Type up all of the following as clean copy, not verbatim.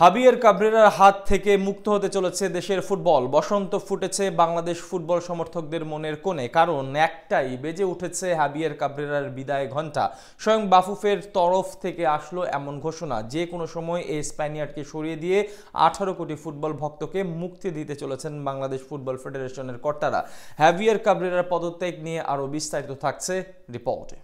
হাবিয়ের কাবরেরার হাত থেকে মুক্ত হতে চলেছে দেশের ফুটবল। বসন্ত ফুটেছে বাংলাদেশ ফুটবল সমর্থকদের মনের কোণে, কারণ একটাই, বেজে উঠেছে হাবিয়ের কাবরেরার বিদায় ঘণ্টা। স্বয়ং বাফুফের তরফ থেকে আসলো এমন ঘোষণা, যে কোনো সময় এই স্প্যানিয়ার্ডকে সরিয়ে দিয়ে 18 কোটি ফুটবল ভক্তকে মুক্তি দিতে চলেছেন বাংলাদেশ ফুটবল ফেডারেশনের কর্তারা। হাবিয়ের কাবরেরার পদত্যাগ নিয়ে আরও বিস্তারিত থাকছে রিপোর্টে।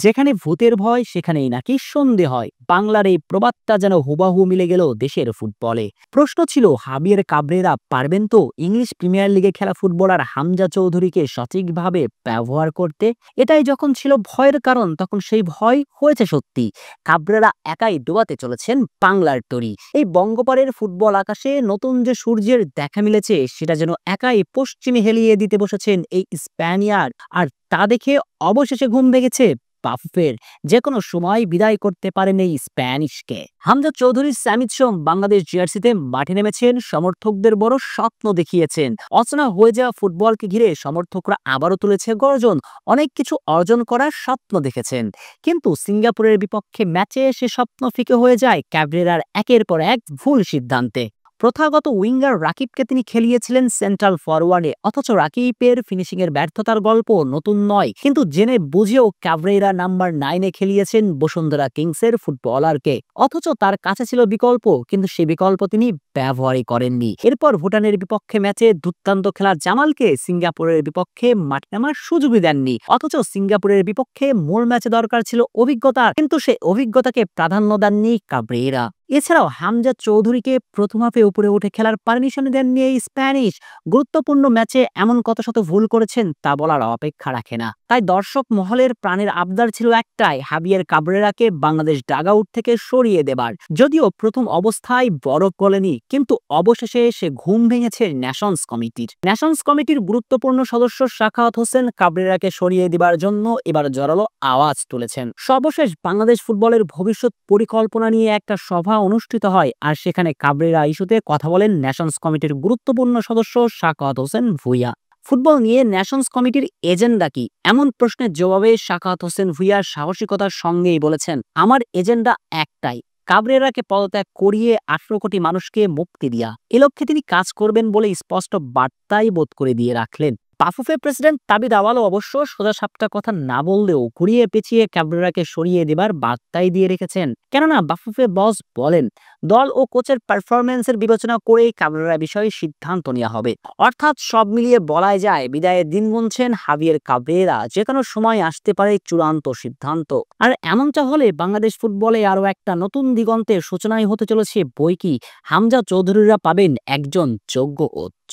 যেখানে ভূতের ভয় সেখানেই নাকি সন্ধে হয়, বাংলার এই প্রবাদটা যেন হুবাহু মিলে গেল দেশের ফুটবলে। প্রশ্ন ছিল, হাবিয়ের কাবরেরা পারবেন তো ইংলিশ প্রিমিয়ার লিগে খেলা ফুটবলার হামজা চৌধুরীকে সঠিকভাবে ব্যবহার করতে? এটাই যখন ছিল ভয়ের কারণ, তখন সেই ভয় হয়েছে সত্যি। কাবরেরা একাই ডোবাতে চলেছেন বাংলার তরি। এই বঙ্গপাড়ের ফুটবল আকাশে নতুন যে সূর্যের দেখা মিলেছে, সেটা যেন একাই পশ্চিমে হেলিয়ে দিতে বসেছেন এই স্প্যানিয়ার্ড। আর তা দেখে অবশেষে ঘুম ভেঙেছে বাফুফের। যে কোনো সময় বিদায় করতে পারেন এই স্প্যানিশকে। হামজা চৌধুরীর স্যামিৎসম বাংলাদেশ জার্সিতে মাঠে নেমেছেন, সমর্থকদের বড় স্বপ্ন দেখিয়েছেন। অচেনা হয়ে যাওয়া ফুটবলকে ঘিরে সমর্থকরা আবারও তুলেছে গর্জন। অনেক কিছু অর্জন করার স্বপ্ন দেখেছেন, কিন্তু সিঙ্গাপুরের বিপক্ষে ম্যাচে সে স্বপ্ন ফিকে হয়ে যায় কাবরেরার একের পর এক ভুল সিদ্ধান্তে। প্রথাগত উইঙ্গার রাকিবকে তিনি খেলিয়েছিলেন সেন্ট্রাল ফরওয়ার্ডে, অথচ রাকিবের ফিনিশিং এর ব্যর্থতার গল্প নতুন নয়, কিন্তু জেনে বুঝেও কাবরেরা নাম্বার 9-এ খেলিয়েছেন বসুন্ধরা কিংসের ফুটবলারকে। অথচ তার কাছে ছিল বিকল্প, কিন্তু সেই বিকল্প তিনি ব্যবহারই করেননি। এরপর ভুটানের বিপক্ষে ম্যাচে দুর্দান্ত খেলার জামালকে সিঙ্গাপুরের বিপক্ষে মাঠে নামার সুযোগই দেননি। অথচ সিঙ্গাপুরের বিপক্ষে মূল ম্যাচে দরকার ছিল অভিজ্ঞতা, কিন্তু সেই অভিজ্ঞতাকে প্রাধান্য দেননি কাবরেরা। এছাড়াও হামজা চৌধুরীকে প্রথম হাফে উপরে উঠে খেলার পারমিশন দেননি এই স্প্যানিশ। গুরুত্বপূর্ণ ম্যাচে এমন কত শত ভুল করেছেন তা বলার অপেক্ষা রাখে না। তাই দর্শক মহলের প্রাণের আবদার ছিল একটাই, হাবিয়ের কাবরেরাকে বাংলাদেশ ডাগআউট থেকে সরিয়ে দেবার। যদিও প্রথম অবস্থায় বড় বলেনি, কিন্তু অবশেষে সে ঘুম ভেঙেছে ন্যাশনস কমিটির গুরুত্বপূর্ণ সদস্য সাখাওয়াত হোসেন কাবরেরাকে সরিয়ে দেবার জন্য এবার জোরালো আওয়াজ তুলেছেন। সর্বশেষ বাংলাদেশ ফুটবলের ভবিষ্যৎ পরিকল্পনা নিয়ে একটা সভা অনুষ্ঠিত হয়, আর সেখানে কাবরেরা ইস্যুতে কথা বলেন ন্যাশনস কমিটির গুরুত্বপূর্ণ সদস্য সাখাওয়াত হোসেন ভূঁইয়া। ফুটবল নিয়ে ন্যাশনস কমিটির এজেন্ডা কি, এমন প্রশ্নের জবাবে সাখাওয়াত হোসেন ভূঁইয়া সাহসিকতার সঙ্গেই বলেছেন, আমার এজেন্ডা একটাই, কাবরেরাকে পদত্যাগ করিয়ে 18 কোটি মানুষকে মুক্তি দিয়া। এ লক্ষ্যে তিনি কাজ করবেন বলে স্পষ্ট বার্তাই বোধ করে দিয়ে রাখলেন। বাফুফে প্রেসিডেন্ট তাবিদ আওয়ালও অবশ্য সোজাসাপটা কথা না বললেও ঘুরিয়ে পেঁচিয়ে কাবরেরাকে সরিয়ে দেবার বার্তাই দিয়ে রেখেছেন। কেননা বাফুফে বস বলেন, দল ও কোচের পারফরম্যান্সের বিবেচনা করেই কাবরেরা বিষয়ে সিদ্ধান্ত নেওয়া হবে। অর্থাৎ সব মিলিয়ে বলাই যায়, বিদায়ের দিন গুনছেন হাবিয়ের কাবরেরা। যে কোনো সময় আসতে পারে চূড়ান্ত সিদ্ধান্ত। আর এমনটা হলে বাংলাদেশ ফুটবলে আরও একটা নতুন দিগন্তের সূচনাই হতে চলেছে। বই কি, হামজা চৌধুরীরা পাবেন একজন যোগ্য কোচ।